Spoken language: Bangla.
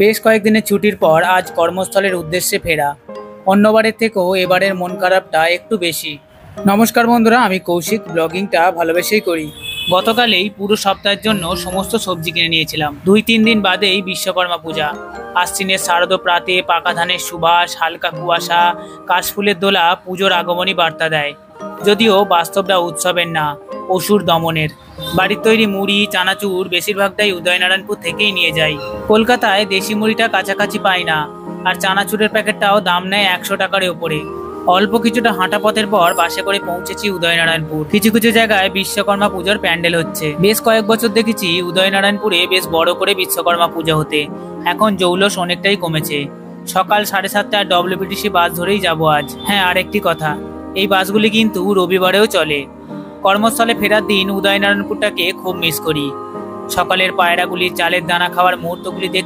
বেশ কয়েকদিনের ছুটির পর আজ কর্মস্থলের উদ্দেশ্যে ফেরা। অন্যবারের থেকেও এবারের মন খারাপটা একটু বেশি। নমস্কার বন্ধুরা, আমি কৌশিক। ব্লগিংটা ভালোবেসেই করি। গতকাল এই পুরো সপ্তাহের জন্য সমস্ত সবজি কিনে নিয়েছিলাম। 2-3 দিন বাদেই বিশ্বকর্মা পূজা। আশ্বিনের শারদ প্রাতে পাকা ধানের সুবাস, হালকা কুয়াশা, কাশফুলের দোলা পুজোর আগমনী বার্তা দেয়। যদিও বাস্তবটা উৎসবের না, অসুর দমনের। বাড়ির তৈরি মুড়ি চানাচুর বেশিরভাগটাই উদয়নারায়ণপুর থেকেই নিয়ে যাই। কলকাতায় দেশি মুড়িটা কাছাকাছি পাই না, আর চানাচুরের প্যাকেটটাও দাম নেয় 100 টাকার উপরে। অল্প কিছুটা হাঁটা পথের পর বাসে করে পৌঁছেছি উদয়নারায়ণপুর। কিছু কিছু জায়গায় বিশ্বকর্মা পুজোর প্যান্ডেল হচ্ছে। বেশ কয়েক বছর দেখেছি উদয়নারায়ণপুরে বেশ বড় করে বিশ্বকর্মা পুজো হতে। এখন জৌলস অনেকটাই কমেছে। সকাল 7:30টায় ডব্লিউবিটিসি বাস ধরেই যাব আজ। হ্যাঁ, আরেকটি কথা, এই বাসগুলি কিন্তু রবিবারেও চলে। কর্মস্থলে ফেরার দিন উদয়নারায়ণপুরটাকে খুব মিস করি। সকালের পায়রাগুলি চালের দানা খাওয়ার মুহূর্তগুলি দেখে